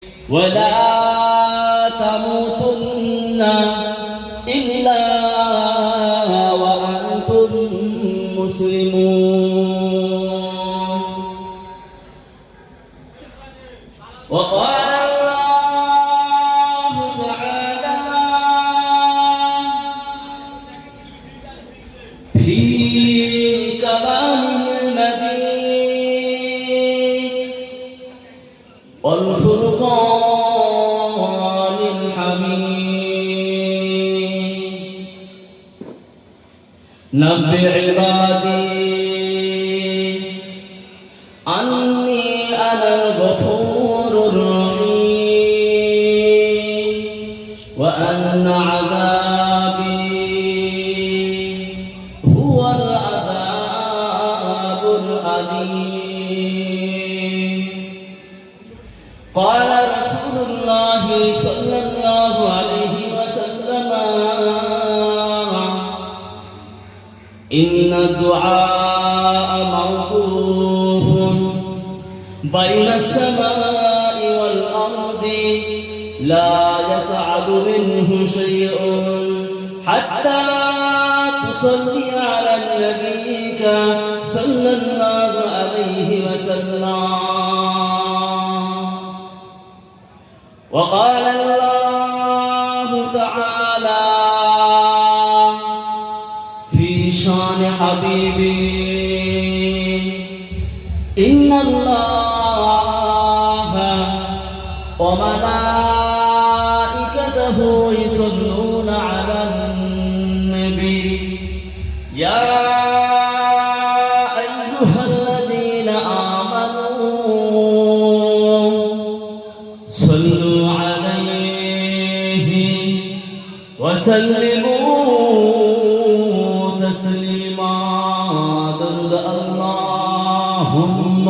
ولا تموتن إلا وأنتم مسلمون. وقال الله تعالى في كلامه المجيد والفرقان الحميد نبئ عبادي أني أنا الغفور الرحيم وأن عذابي هو العذاب الأليم. قال رسول الله صلى الله عليه وسلم إن الدعاء موقوف بين السماء والأرض لا يسعد منه شيء حتى تصلي على نبيك صلى الله عليه وسلم. وقال الله تعالى في شان حبيبي إن الله وملائكته يصلون على النبي يا أيها الذين آمنوا صلوا عليه وسلموا تسليما. درد اللهم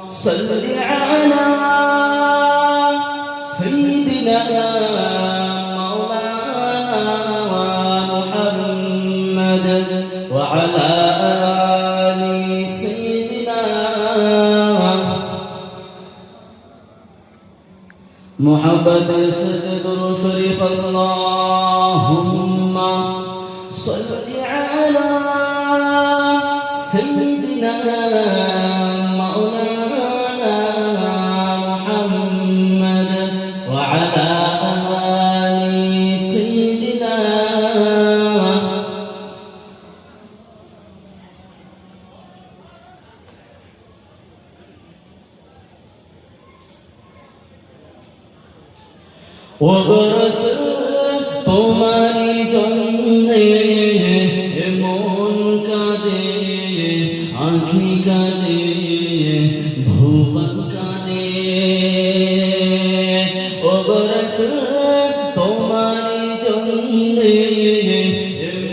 صل على سيدنا مولانا محمد وعلى آل سيدنا محبة سجد شريف. اللهم صل على سيدنا مولانا محمد وعلى آل سيدنا. وبرسل তোমারি জন্যে মন কাঁদে আঁখি কাঁদে ভুবন কাঁদে। ওবরসল তোমারি জন্যে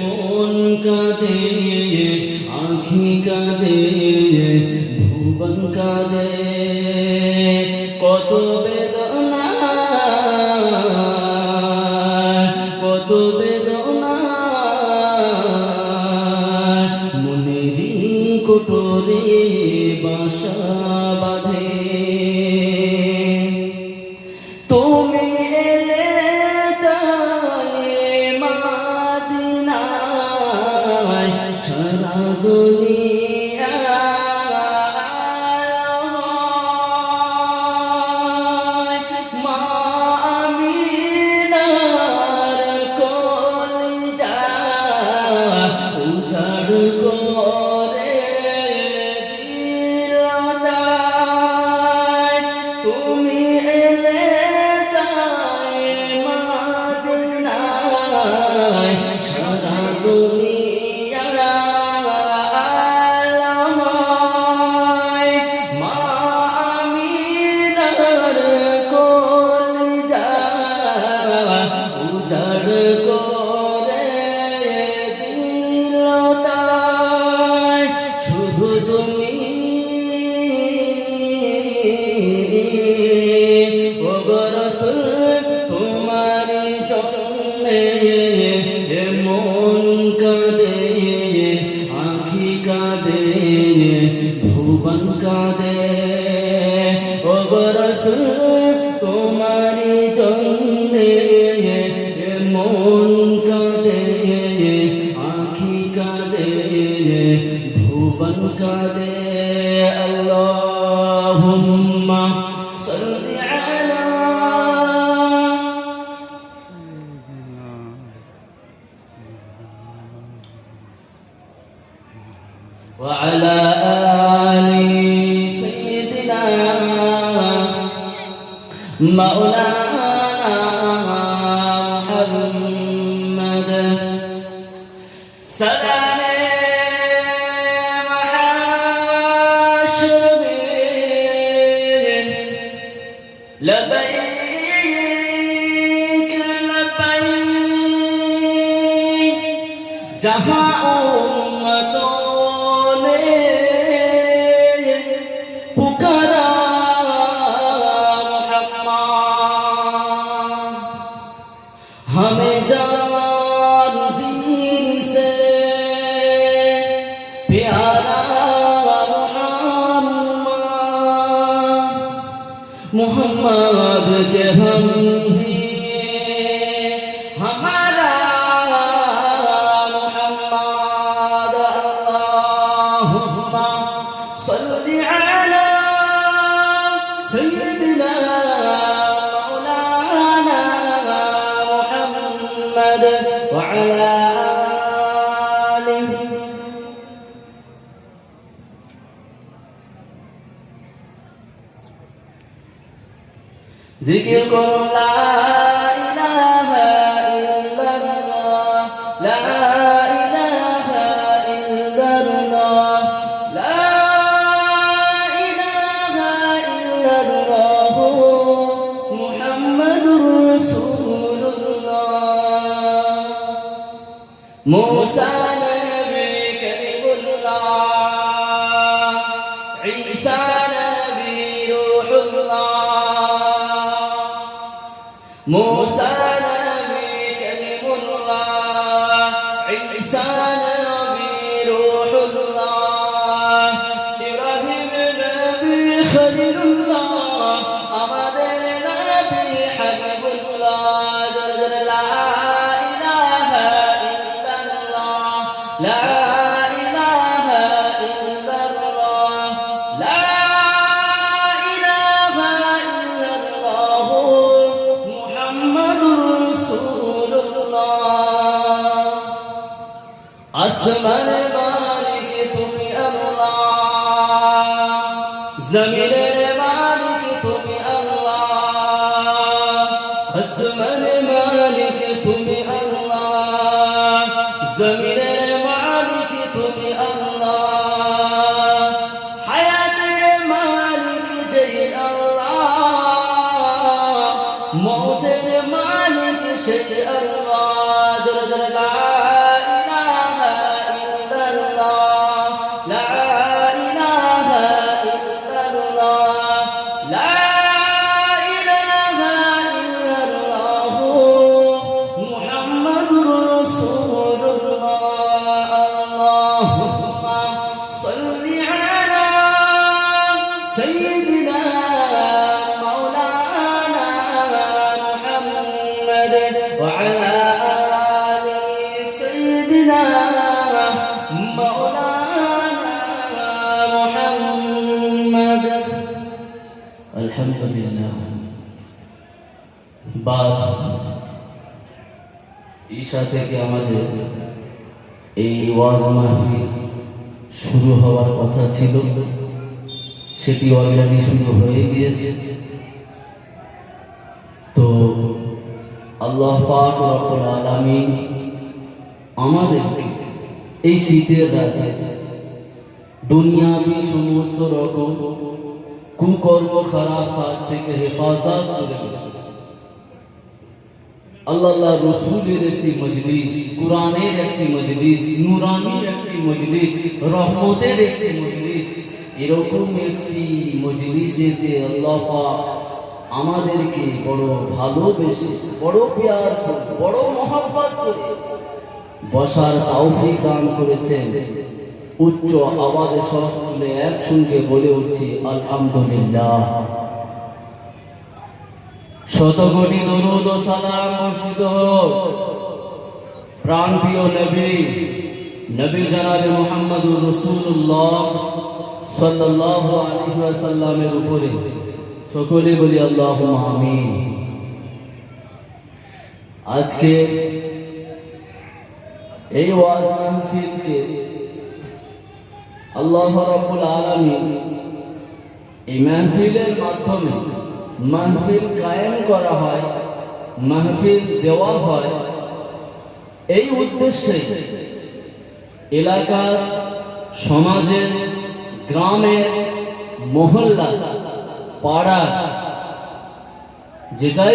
মন কাঁদে আঁখি কাঁদে ভুবন কাঁদে। কত বেদনা কত বেদনা মনেরই কোটরে বাসা বাঁধে। তুমি এলে তাই মাদিনায় সারা দুনিয়া তুমি এলে তাই মাদিনায় সারা দুনিয়া আলোয়। মা আমিনার কলিজা উজাড় করে দিল তাই শুধু তুমি। مولانا محمد سلام محاشر لبيك لبيك جہاں امتوں نے پکارا محمد ہمیں جان دین سے پیارا محمد کے ہم ہی ہمارا محمد اللہم صلی علی سیدنا مولانا محمد وعلى آلہ ذکر کرو لا الہ الا اللہ لا الہ الا اللہ لا الہ الا اللہ محمد رسول اللہ موسیٰ نبی کلیم اللہ عیسیٰ نبی روح اللہ موسیٰ نبی کلیم اللہ عیسیٰ نبی روح اللہ ابراہیم نبی خلیل اللہ আমাদের নবী হাবিবুল্লাহ জল লা ইলাহা ইল্লাল্লাহ লা ইলাহা ইল্লাল্লাহ লা আসমান মালিক তুমি আল্লাহ জমিনের মালিক তুমি আল্লাহ আসমান মালিক তুমি আল্লাহ জমিনের মালিক তুমি আল্লাহ হায়াতের মালিক যেই আল্লাহ মওতের মালিক সেই আল্লাহ জোরে জোরে লা سيدنا مولانا محمد وعلى آل سيدنا مولانا محمد الحمد لله بعد ঈশা থেকে আমাদের এই ওয়াজ মাহফিল শুরু হওয়ার কথা ছিল সেটি অলরেডি শুরু হয়ে গিয়েছে তো আল্লাহ পাক রব্বুল আলামিন আমাদেরকে এই শীতের রাতে দুনিয়াবি সমস্ত রকম কুকর্ম খারাপ কাজ থেকে হেফাজত করে আল্লাহ রসুলের একটি মজলিস কোরআনের একটি মজলিস নূরানির একটি মজলিস রহমতের একটি মজলিস এরকম একটি মজলিসে আল্লাহ পাক আমাদেরকে বড় ভালোবেসে বড় প্যার করে বড় মহব্বত করে বসার তৌফিক দান করেছেন উচ্চ আওয়াজে সকলে একসঙ্গে বলে উঠছি আলহামদুলিল্লাহ শতকোটি দরুদ ও সালাম বর্ষিত হোক প্রাণপ্রিয় নবী জনাবে মুহাম্মদুর রাসূলুল্লাহ সাল্লাল্লাহু আলাইহি ওয়াসাল্লামের উপরে সকলে বলি আল্লাহুম্মা আমিন। আজকে এই ওয়াজ মাহফিলকে আল্লাহ রাব্বুল আলামিন এই মাহফিলের মাধ্যমে মাহফিল কায়েম করা হয়, মাহফিল দেওয়া হয়, এই উদ্দেশ্যে এলাকার, সমাজের, গ্রামের, মহল্লা, পাড়া, যেটাই